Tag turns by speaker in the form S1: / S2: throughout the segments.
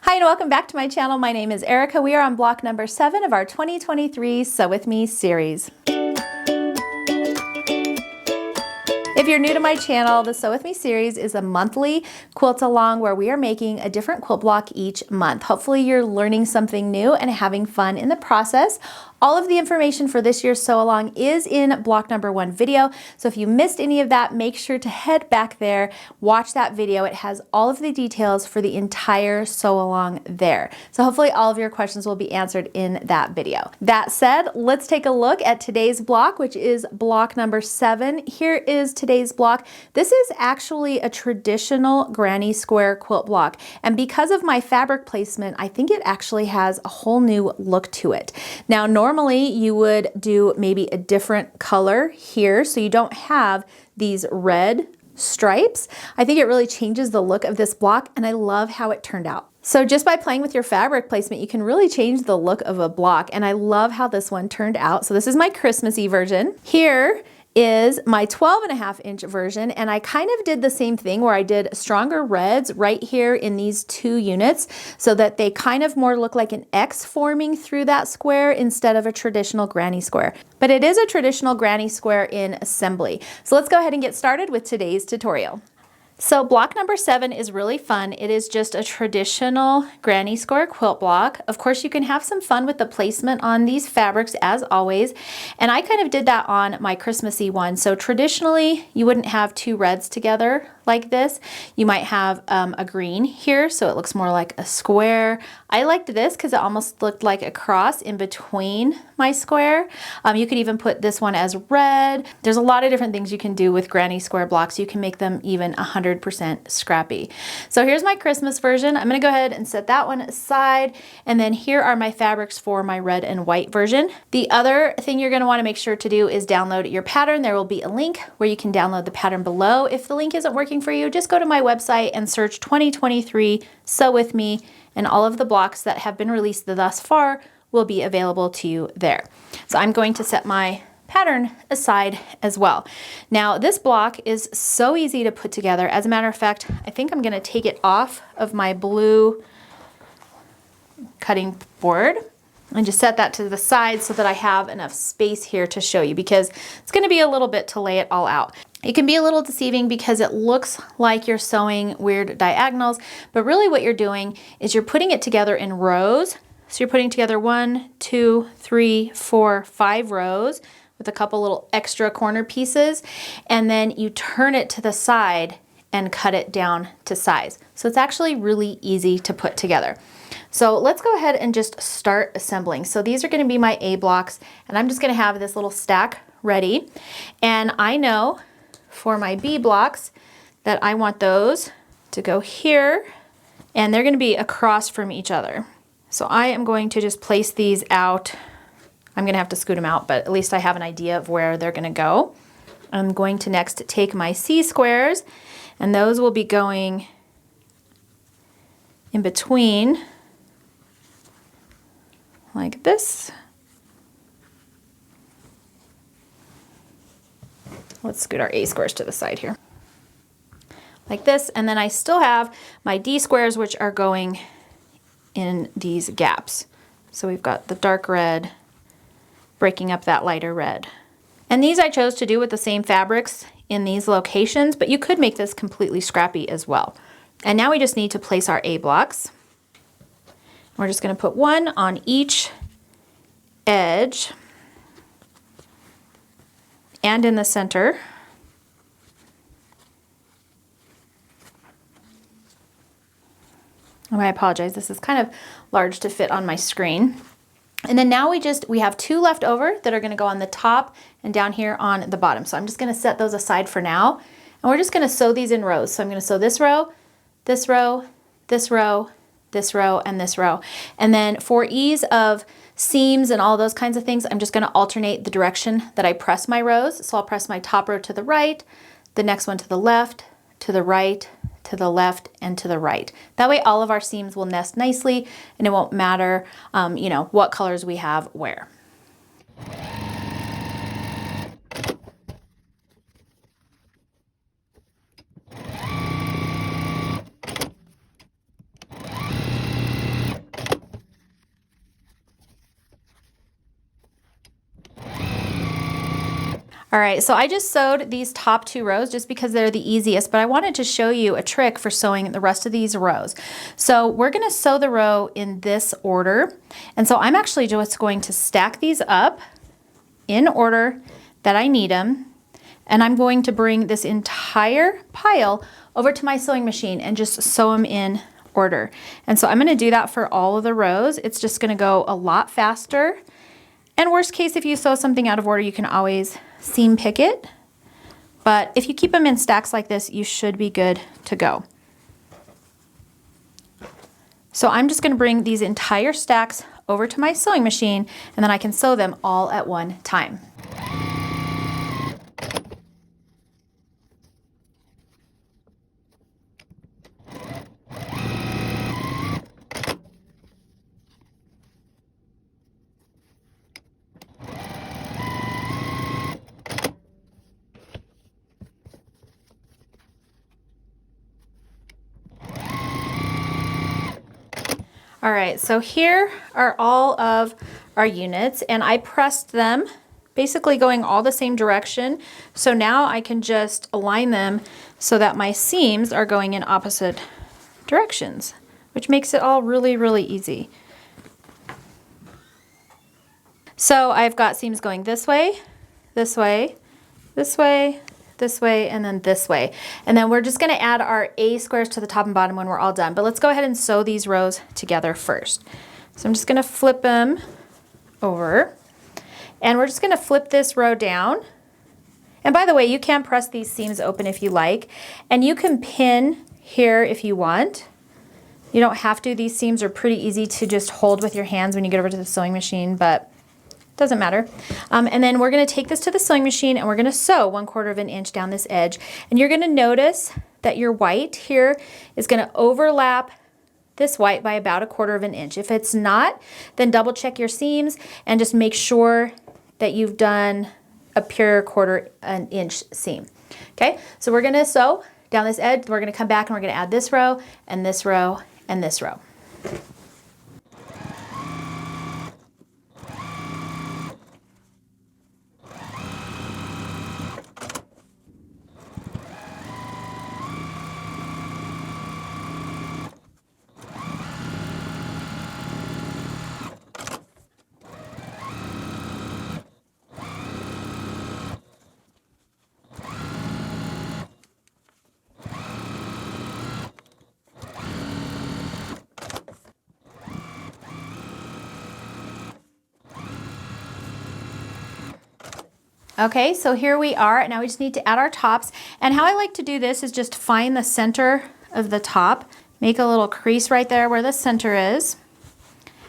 S1: Hi and welcome back to my channel. My name is Erica. We are on block number 7 of our 2023 Sew With Me series. If you're new to my channel, the Sew With Me series is a monthly quilt along where we are making a different quilt block each month. Hopefully you're learning something new and having fun in the process. All of the information for this year's sew along is in block number 1 video. So if you missed any of that, make sure to head back there, watch that video. It has all of the details for the entire sew along there. So hopefully all of your questions will be answered in that video. That said, let's take a look at today's block, which is block number 7. Here is today's block. This is actually a traditional granny square quilt block. And because of my fabric placement, I think it actually has a whole new look to it. Now, normally you would do maybe a different color here so you don't have these red stripes. I think it really changes the look of this block and I love how it turned out. So just by playing with your fabric placement, you can really change the look of a block, and I love how this one turned out. So this is my Christmassy version. Here is my 12.5-inch version, and I kind of did the same thing where I did stronger reds right here in these 2 units so that they kind of more look like an X forming through that square instead of a traditional granny square. But it is a traditional granny square in assembly. So let's go ahead and get started with today's tutorial. So block number 7 is really fun. It is just a traditional granny square quilt block. Of course, you can have some fun with the placement on these fabrics as always. And I kind of did that on my Christmassy one. So traditionally, you wouldn't have 2 reds together like this. You might have a green here, so it looks more like a square. I liked this because it almost looked like a cross in between my square. You could even put this one as red. There's a lot of different things you can do with granny square blocks. You can make them even 100% scrappy. So here's my Christmas version. I'm gonna go ahead and set that one aside. And then here are my fabrics for my red and white version. The other thing you're gonna wanna make sure to do is download your pattern. There will be a link where you can download the pattern below. If the link isn't working for you, just go to my website and search 2023 Sew With Me, and all of the blocks that have been released thus far will be available to you there. So I'm going to set my pattern aside as well. Now this block is so easy to put together. As a matter of fact, I think I'm going to take it off of my blue cutting board and just set that to the side so that I have enough space here to show you, because it's going to be a little bit to lay it all out. It can be a little deceiving because it looks like you're sewing weird diagonals, but really what you're doing is you're putting it together in rows. So you're putting together 1, 2, 3, 4, 5 rows with a couple little extra corner pieces, and then you turn it to the side and cut it down to size. So it's actually really easy to put together. So let's go ahead and just start assembling. So these are going to be my A blocks, and I'm just going to have this little stack ready. And I know for my B blocks that I want those to go here, and they're going to be across from each other. So I am going to just place these out. I'm going to have to scoot them out, but at least I have an idea of where they're going to go. I'm going to next take my C squares, and those will be going in between like this. Let's scoot our A squares to the side here. Like this, and then I still have my D squares, which are going in these gaps. So we've got the dark red breaking up that lighter red. And these I chose to do with the same fabrics in these locations, but you could make this completely scrappy as well. And now we just need to place our A blocks. We're just going to put one on each edge and in the center. Oh, I apologize, this is kind of large to fit on my screen. And then now we have 2 left over that are going to go on the top and down here on the bottom. So I'm just going to set those aside for now. And we're just going to sew these in rows. So I'm going to sew this row, this row, this row, this row, and this row. And then for ease of seams and all those kinds of things, I'm just going to alternate the direction that I press my rows. So I'll press my top row to the right, the next one to the left, to the right, to the left, and to the right. That way all of our seams will nest nicely and it won't matter, you know, what colors we have where. All right, so I just sewed these top 2 rows just because they're the easiest, but I wanted to show you a trick for sewing the rest of these rows. So we're gonna sew the row in this order. And so I'm actually just going to stack these up in order that I need them. And I'm going to bring this entire pile over to my sewing machine and just sew them in order. And so I'm gonna do that for all of the rows. It's just gonna go a lot faster. And worst case, if you sew something out of order, you can always seam pick it. But if you keep them in stacks like this, you should be good to go. So I'm just gonna bring these entire stacks over to my sewing machine, and then I can sew them all at one time. All right, so here are all of our units, and I pressed them, basically going all the same direction. So now I can just align them so that my seams are going in opposite directions, which makes it all really, really easy. So I've got seams going this way, this way, this way, this way, and then this way. And then we're just gonna add our A squares to the top and bottom when we're all done. But let's go ahead and sew these rows together first. So I'm just gonna flip them over, and we're just gonna flip this row down. And by the way, you can press these seams open if you like, and you can pin here if you want. You don't have to. These seams are pretty easy to just hold with your hands when you get over to the sewing machine, but doesn't matter. And then we're gonna take this to the sewing machine and we're gonna sew 1/4 of an inch down this edge. And you're gonna notice that your white here is gonna overlap this white by about 1/4 of an inch. If it's not, then double check your seams and just make sure that you've done a pure 1/4 an inch seam. Okay, so we're gonna sew down this edge. We're gonna come back and we're gonna add this row and this row and this row. Okay, so here we are. Now we just need to add our tops. And how I like to do this is just find the center of the top, make a little crease right there where the center is.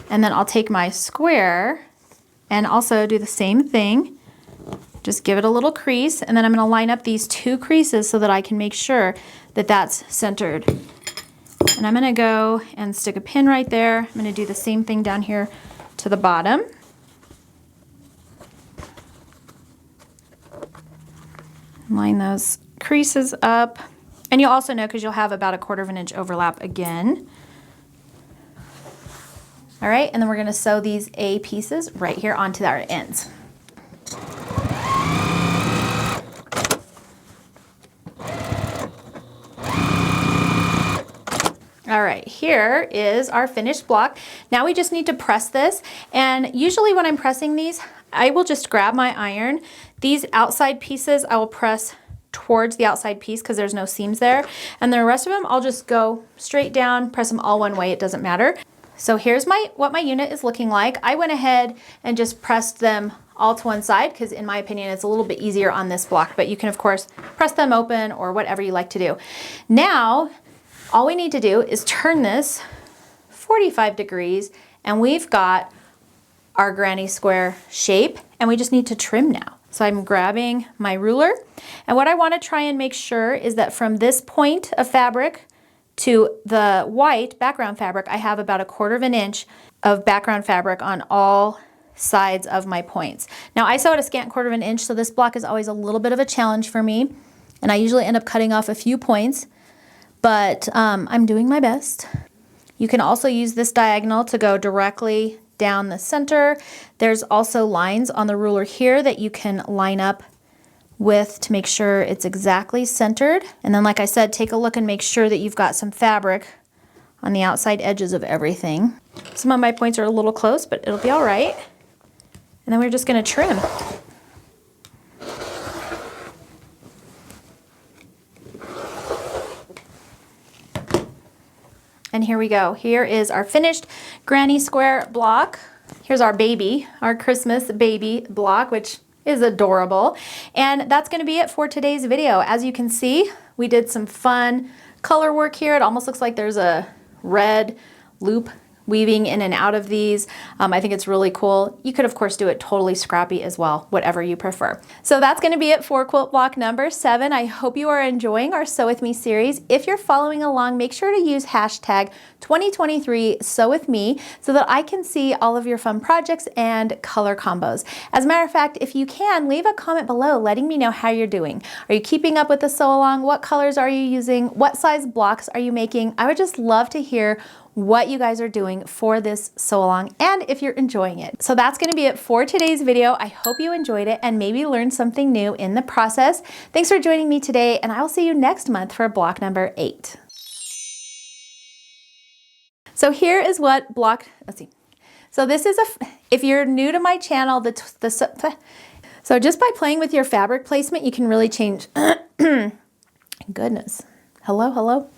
S1: And then I'll take my square and also do the same thing. Just give it a little crease, and then I'm gonna line up these 2 creases so that I can make sure that that's centered. And I'm gonna go and stick a pin right there. I'm gonna do the same thing down here to the bottom. Line those creases up. And you'll also know because you'll have about 1/4 of an inch overlap again. All right, and then we're gonna sew these A pieces right here onto our ends. All right, here is our finished block. Now we just need to press this. And usually when I'm pressing these, I will just grab my iron. These outside pieces, I will press towards the outside piece because there's no seams there. And the rest of them, I'll just go straight down, press them all one way, it doesn't matter. So here's what my unit is looking like. I went ahead and just pressed them all to one side because in my opinion, it's a little bit easier on this block, but you can of course press them open or whatever you like to do. Now, all we need to do is turn this 45 degrees and we've got our granny square shape, and we just need to trim now. So I'm grabbing my ruler, and what I want to try and make sure is that from this point of fabric to the white background fabric, I have about 1/4 of an inch of background fabric on all sides of my points. Now I sew at a scant 1/4 of an inch, so this block is always a little bit of a challenge for me, and I usually end up cutting off a few points, but I'm doing my best. You can also use this diagonal to go directly down the center. There's also lines on the ruler here that you can line up width to make sure it's exactly centered. And then, like I said, take a look and make sure that you've got some fabric on the outside edges of everything. Some of my points are a little close, but it'll be all right. And then we're just going to trim. And here we go. Here is our finished granny square block. Here's our baby, our Christmas baby block, which is adorable. And that's going to be it for today's video. As you can see, we did some fun color work here. It almost looks like there's a red loop weaving in and out of these. I think it's really cool. You could of course do it totally scrappy as well, whatever you prefer. So that's going to be it for quilt block number 7. I hope you are enjoying our Sew With Me series. If you're following along, make sure to use hashtag 2023 Sew With Me so that I can see all of your fun projects and color combos. As a matter of fact, if you can, leave a comment below letting me know how you're doing. Are you keeping up with the sew along? What colors are you using? What size blocks are you making? I would just love to hear what you guys are doing for this sew along and if you're enjoying it. So that's going to be it for today's video. I hope you enjoyed it and maybe learned something new in the process. Thanks for joining me today, and I will see you next month for block number 8. So here is what block, let's see. So this is if you're new to my channel, so just by playing with your fabric placement, you can really change, goodness, hello.